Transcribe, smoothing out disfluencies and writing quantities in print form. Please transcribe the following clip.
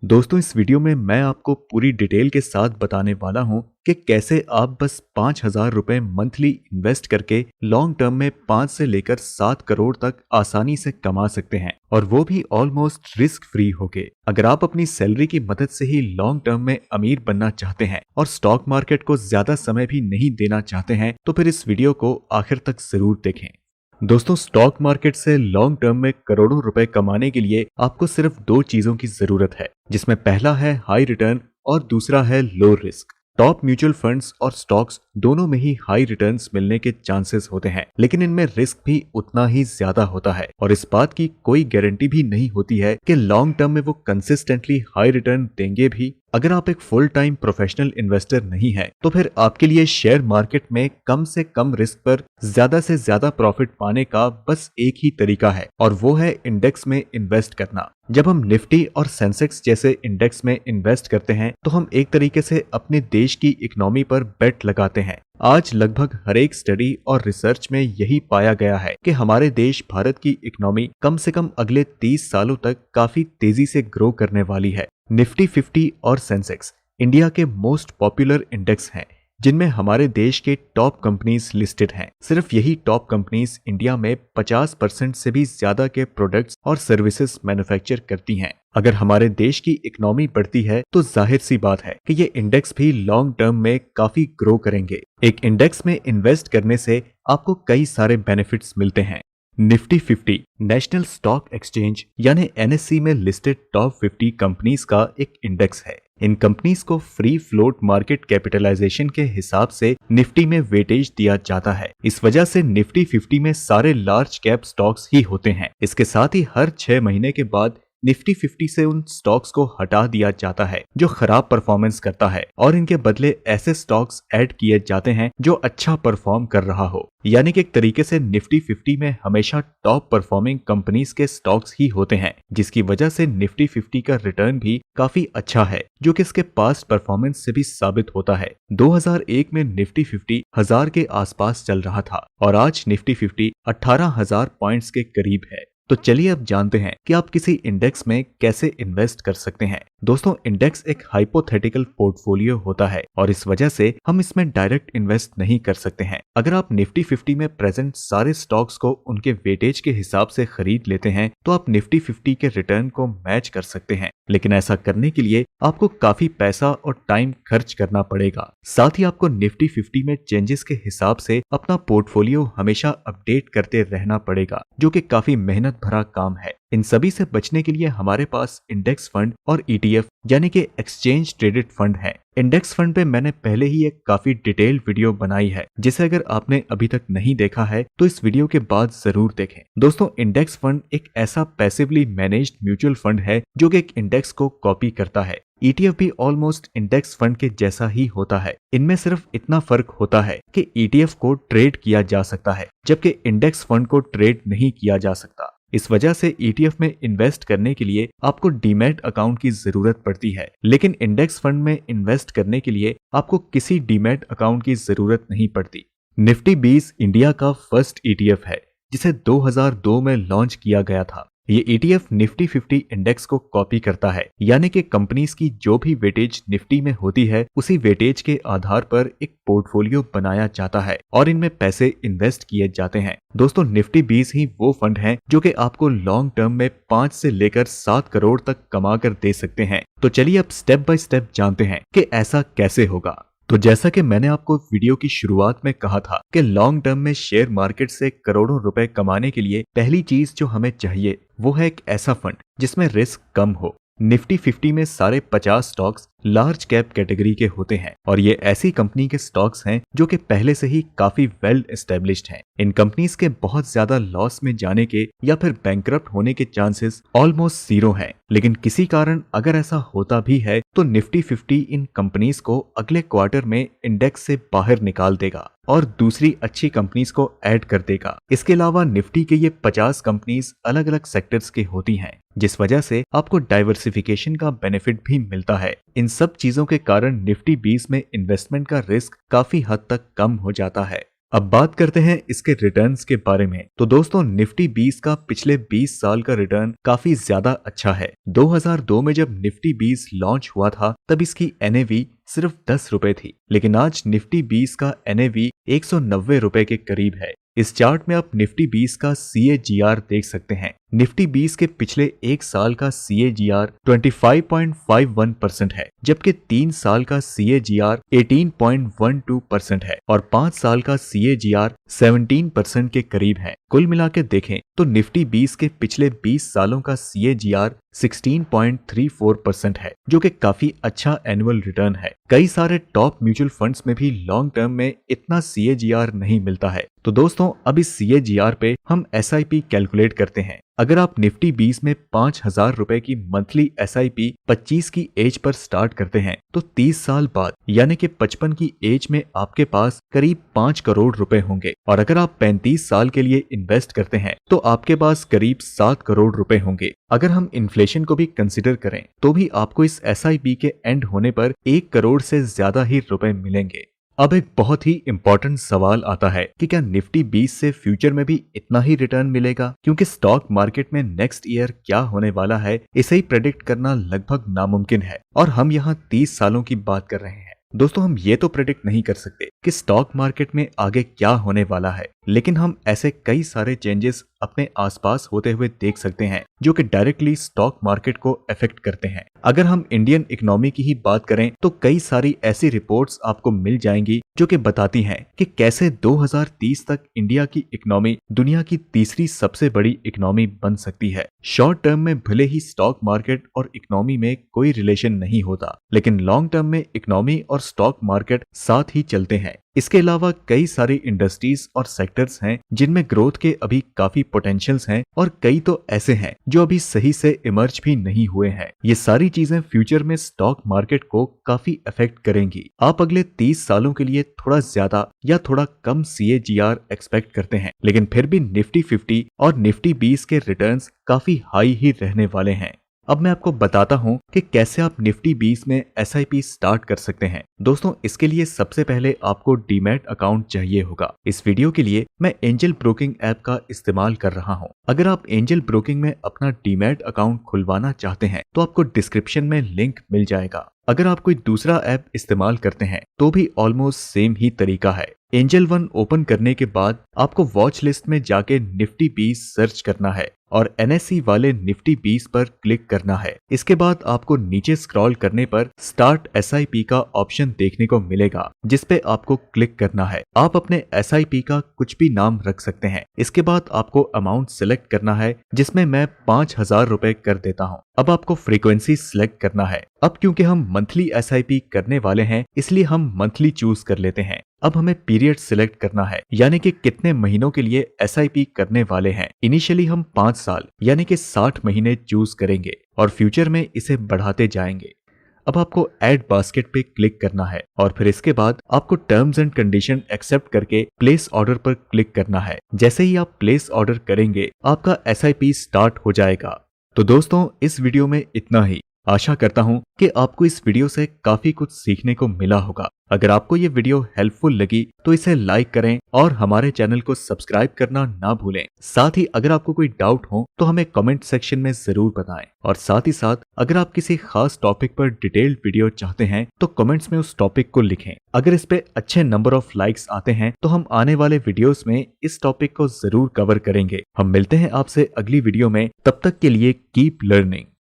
दोस्तों इस वीडियो में मैं आपको पूरी डिटेल के साथ बताने वाला हूं कि कैसे आप बस 5,000 रुपए मंथली इन्वेस्ट करके लॉन्ग टर्म में 5 से लेकर 7 करोड़ तक आसानी से कमा सकते हैं, और वो भी ऑलमोस्ट रिस्क फ्री होके। अगर आप अपनी सैलरी की मदद से ही लॉन्ग टर्म में अमीर बनना चाहते हैं और स्टॉक मार्केट को ज्यादा समय भी नहीं देना चाहते हैं तो फिर इस वीडियो को आखिर तक जरूर देखें। दोस्तों स्टॉक मार्केट से लॉन्ग टर्म में करोड़ों रुपए कमाने के लिए आपको सिर्फ दो चीजों की जरूरत है, जिसमें पहला है हाई रिटर्न और दूसरा है low risk. Top mutual funds और स्टॉक्स दोनों में ही हाई रिटर्न्स मिलने के चांसेस होते हैं, लेकिन इनमें रिस्क भी उतना ही ज्यादा होता है और इस बात की कोई गारंटी भी नहीं होती है कि लॉन्ग टर्म में वो कंसिस्टेंटली हाई रिटर्न देंगे भी। अगर आप एक फुल टाइम प्रोफेशनल इन्वेस्टर नहीं है तो फिर आपके लिए शेयर मार्केट में कम से कम रिस्क पर ज्यादा से ज्यादा प्रॉफिट पाने का बस एक ही तरीका है, और वो है इंडेक्स में इन्वेस्ट करना। जब हम निफ्टी और सेंसेक्स जैसे इंडेक्स में इन्वेस्ट करते हैं तो हम एक तरीके से अपने देश की इकोनॉमी पर बेट लगाते हैं। आज लगभग हर एक स्टडी और रिसर्च में यही पाया गया है कि हमारे देश भारत की इकोनॉमी कम से कम अगले 30 सालों तक काफी तेजी से ग्रो करने वाली है। निफ्टी 50 और सेंसेक्स इंडिया के मोस्ट पॉपुलर इंडेक्स हैं, जिनमें हमारे देश के टॉप कंपनीज लिस्टेड हैं। सिर्फ यही टॉप कंपनीज इंडिया में 50% से भी ज्यादा के प्रोडक्ट्स और सर्विसेज मैन्युफैक्चर करती हैं। अगर हमारे देश की इकोनॉमी बढ़ती है तो जाहिर सी बात है कि ये इंडेक्स भी लॉन्ग टर्म में काफी ग्रो करेंगे। एक इंडेक्स में इन्वेस्ट करने से आपको कई सारे बेनिफिट्स मिलते हैं। निफ्टी 50 नेशनल स्टॉक एक्सचेंज यानी एनएससी में लिस्टेड टॉप 50 कंपनीज का एक इंडेक्स है। इन कंपनीज को फ्री फ्लोट मार्केट कैपिटलाइजेशन के हिसाब से निफ्टी में वेटेज दिया जाता है। इस वजह से निफ्टी 50 में सारे लार्ज कैप स्टॉक्स ही होते हैं। इसके साथ ही हर 6 महीने के बाद निफ्टी 50 से उन स्टॉक्स को हटा दिया जाता है जो खराब परफॉर्मेंस करता है, और इनके बदले ऐसे स्टॉक्स ऐड किए जाते हैं जो अच्छा परफॉर्म कर रहा हो। यानी कि एक तरीके से निफ्टी 50 में हमेशा टॉप परफॉर्मिंग कंपनीज के स्टॉक्स ही होते हैं, जिसकी वजह से निफ्टी 50 का रिटर्न भी काफी अच्छा है, जो कि इसके पास्ट परफॉर्मेंस से भी साबित होता है। 2001 में निफ्टी 50 1000 के आसपास चल रहा था और आज निफ्टी 50 18,000 पॉइंट्स के करीब है। तो चलिए अब जानते हैं कि आप किसी इंडेक्स में कैसे इन्वेस्ट कर सकते हैं। दोस्तों इंडेक्स एक हाइपोथेटिकल पोर्टफोलियो होता है और इस वजह से हम इसमें डायरेक्ट इन्वेस्ट नहीं कर सकते हैं। अगर आप निफ्टी 50 में प्रेजेंट सारे स्टॉक्स को उनके वेटेज के हिसाब से खरीद लेते हैं तो आप निफ्टी 50 के रिटर्न को मैच कर सकते हैं, लेकिन ऐसा करने के लिए आपको काफी पैसा और टाइम खर्च करना पड़ेगा। साथ ही आपको निफ्टी 50 में चेंजेस के हिसाब से अपना पोर्टफोलियो हमेशा अपडेट करते रहना पड़ेगा, जो कि काफी मेहनत भरा काम है। इन सभी से बचने के लिए हमारे पास इंडेक्स फंड और ईटीएफ यानी कि एक्सचेंज ट्रेडेड फंड है। इंडेक्स फंड पे मैंने पहले ही एक काफी डिटेल्ड वीडियो बनाई है, जिसे अगर आपने अभी तक नहीं देखा है तो इस वीडियो के बाद जरूर देखें। दोस्तों इंडेक्स फंड एक ऐसा पैसिवली मैनेज्ड म्यूचुअल फंड है जो कि एक इंडेक्स को कॉपी करता है। ईटीएफ भी ऑलमोस्ट इंडेक्स फंड के जैसा ही होता है। इनमें सिर्फ इतना फर्क होता है कि ईटीएफ को ट्रेड किया जा सकता है, जबकि इंडेक्स फंड को ट्रेड नहीं किया जा सकता। इस वजह से ईटीएफ में इन्वेस्ट करने के लिए आपको डीमैट अकाउंट की जरूरत पड़ती है, लेकिन इंडेक्स फंड में इन्वेस्ट करने के लिए आपको किसी डीमैट अकाउंट की जरूरत नहीं पड़ती। निफ्टी 20 इंडिया का फर्स्ट ईटीएफ है, जिसे 2002 में लॉन्च किया गया था। ये ईटीएफ निफ्टी 50 इंडेक्स को कॉपी करता है, यानी कि कंपनीज की जो भी वेटेज निफ्टी में होती है उसी वेटेज के आधार पर एक पोर्टफोलियो बनाया जाता है और इनमें पैसे इन्वेस्ट किए जाते हैं। दोस्तों निफ्टी 20 ही वो फंड है जो कि आपको लॉन्ग टर्म में 5 से लेकर 7 करोड़ तक कमा कर दे सकते हैं। तो चलिए अब स्टेप बाय स्टेप जानते हैं कि ऐसा कैसे होगा। तो जैसा कि मैंने आपको वीडियो की शुरुआत में कहा था कि लॉन्ग टर्म में शेयर मार्केट से करोड़ों रुपए कमाने के लिए पहली चीज जो हमें चाहिए वो है एक ऐसा फंड जिसमें रिस्क कम हो। निफ्टी 50 में सारे 50 स्टॉक्स लार्ज कैप कैटेगरी के होते हैं और ये ऐसी कंपनी के स्टॉक्स हैं जो कि पहले से ही काफी वेल एस्टेब्लिश्ड हैं। इन कंपनीज के बहुत ज्यादा लॉस में जाने के या फिर बैंकरप्ट होने के चांसेस ऑलमोस्ट जीरो हैं, लेकिन किसी कारण अगर ऐसा होता भी है तो निफ्टी 50 इन कंपनीज को अगले क्वार्टर में इंडेक्स से बाहर निकाल देगा और दूसरी अच्छी कंपनीज को ऐड कर देगा। इसके अलावा निफ्टी के ये 50 कंपनीज अलग अलग सेक्टर्स के होती हैं, जिस वजह से आपको डाइवर्सिफिकेशन का बेनिफिट भी मिलता है। इन सब चीजों के कारण निफ्टी 20 में इन्वेस्टमेंट का रिस्क काफी हद तक कम हो जाता है। अब बात करते हैं इसके रिटर्न्स के बारे में। तो दोस्तों निफ्टी 20 का पिछले 20 साल का रिटर्न काफी ज्यादा अच्छा है। 2002 में जब निफ्टी 20 लॉन्च हुआ था तब इसकी एनएवी सिर्फ 10 रुपए थी, लेकिन आज निफ्टी 20 का एनएवी 190 रुपए के करीब है। इस चार्ट में आप निफ्टी 20 का CAGR देख सकते हैं। निफ्टी 20 के पिछले एक साल का CAGR 25.51% है, जबकि 3 साल का CAGR 18.12% है और 5 साल का CAGR 17% के करीब है। कुल मिला के देखें तो निफ्टी 20 के पिछले 20 सालों का CAGR 16.34% है, जो कि काफी अच्छा एनुअल रिटर्न है। कई सारे टॉप म्यूचुअल फंड्स में भी लॉन्ग टर्म में इतना CAGR नहीं मिलता है। तो दोस्तों अब इस CAGR पे हम SIP कैलकुलेट करते हैं। अगर आप निफ्टी 20 में 5,000 रुपए की मंथली SIP 25 की एज पर स्टार्ट करते हैं तो 30 साल बाद यानी कि 55 की एज में आपके पास करीब 5 करोड़ रुपए होंगे, और अगर आप 35 साल के लिए इन्वेस्ट करते हैं तो आपके पास करीब 7 करोड़ रुपए होंगे। अगर हम इन्फ्लेशन को भी कंसिडर करें तो भी आपको इस SIP के एंड होने पर 1 करोड़ से ज्यादा ही रुपए मिलेंगे। अब एक बहुत ही इंपॉर्टेंट सवाल आता है कि क्या निफ्टी 20 से फ्यूचर में भी इतना ही रिटर्न मिलेगा, क्योंकि स्टॉक मार्केट में नेक्स्ट ईयर क्या होने वाला है इसे ही प्रेडिक्ट करना लगभग नामुमकिन है, और हम यहाँ 30 सालों की बात कर रहे हैं। दोस्तों हम ये तो प्रेडिक्ट नहीं कर सकते कि स्टॉक मार्केट में आगे क्या होने वाला है, लेकिन हम ऐसे कई सारे चेंजेस अपने आसपास होते हुए देख सकते हैं जो कि डायरेक्टली स्टॉक मार्केट को अफेक्ट करते हैं। अगर हम इंडियन इकोनॉमी की ही बात करें तो कई सारी ऐसी रिपोर्ट्स आपको मिल जाएंगी जो कि बताती हैं कि कैसे 2030 तक इंडिया की इकोनॉमी दुनिया की तीसरी सबसे बड़ी इकोनॉमी बन सकती है। शॉर्ट टर्म में भले ही स्टॉक मार्केट और इकोनॉमी में कोई रिलेशन नहीं होता, लेकिन लॉन्ग टर्म में इकोनॉमी और स्टॉक मार्केट साथ ही चलते हैं। इसके अलावा कई सारी इंडस्ट्रीज और सेक्टर्स हैं जिनमें ग्रोथ के अभी काफी पोटेंशियल्स हैं, और कई तो ऐसे हैं जो अभी सही से इमर्ज भी नहीं हुए हैं। ये सारी चीजें फ्यूचर में स्टॉक मार्केट को काफी अफेक्ट करेंगी। आप अगले 30 सालों के लिए थोड़ा ज्यादा या थोड़ा कम CAGR एक्सपेक्ट करते हैं, लेकिन फिर भी निफ्टी 50 और निफ्टी 20 के रिटर्न्स काफी हाई ही रहने वाले हैं। अब मैं आपको बताता हूं कि कैसे आप निफ्टी 20 में SIP स्टार्ट कर सकते हैं। दोस्तों इसके लिए सबसे पहले आपको डीमैट अकाउंट चाहिए होगा। इस वीडियो के लिए मैं एंजल ब्रोकिंग ऐप का इस्तेमाल कर रहा हूं। अगर आप एंजल ब्रोकिंग में अपना डीमैट अकाउंट खुलवाना चाहते हैं तो आपको डिस्क्रिप्शन में लिंक मिल जाएगा। अगर आप कोई दूसरा ऐप इस्तेमाल करते हैं तो भी ऑलमोस्ट सेम ही तरीका है। एंजल वन ओपन करने के बाद आपको वॉच लिस्ट में जाके निफ्टी 20 सर्च करना है और NSE वाले निफ्टी 20 पर क्लिक करना है। इसके बाद आपको नीचे स्क्रॉल करने पर स्टार्ट SIP का ऑप्शन देखने को मिलेगा, जिसपे आपको क्लिक करना है। आप अपने SIP का कुछ भी नाम रख सकते हैं। इसके बाद आपको अमाउंट सिलेक्ट करना है, जिसमें मैं 5,000 रुपए कर देता हूँ। अब आपको फ्रीक्वेंसी सिलेक्ट करना है। अब क्योंकि हम मंथली SIP करने वाले हैं इसलिए हम मंथली चूज कर लेते हैं। अब हमें पीरियड सिलेक्ट करना है, यानी कि कितने महीनों के लिए SIP करने वाले हैं। इनिशियली हम 5 साल यानी कि 60 महीने चूज करेंगे और फ्यूचर में इसे बढ़ाते जाएंगे। अब आपको ऐड बास्केट पे क्लिक करना है और फिर इसके बाद आपको टर्म्स एंड कंडीशन एक्सेप्ट करके प्लेस ऑर्डर पर क्लिक करना है। जैसे ही आप प्लेस ऑर्डर करेंगे आपका SIP स्टार्ट हो जाएगा। तो दोस्तों इस वीडियो में इतना ही। आशा करता हूं कि आपको इस वीडियो से काफी कुछ सीखने को मिला होगा। अगर आपको ये वीडियो हेल्पफुल लगी तो इसे लाइक करें और हमारे चैनल को सब्सक्राइब करना ना भूलें। साथ ही अगर आपको कोई डाउट हो तो हमें कमेंट सेक्शन में जरूर बताएं, और साथ ही साथ अगर आप किसी खास टॉपिक पर डिटेल्ड वीडियो चाहते हैं तो कमेंट्स में उस टॉपिक को लिखें। अगर इस पे अच्छे नंबर ऑफ लाइक्स आते हैं तो हम आने वाले वीडियोस में इस टॉपिक को जरूर कवर करेंगे। हम मिलते हैं आपसे अगली वीडियो में, तब तक के लिए कीप लर्निंग।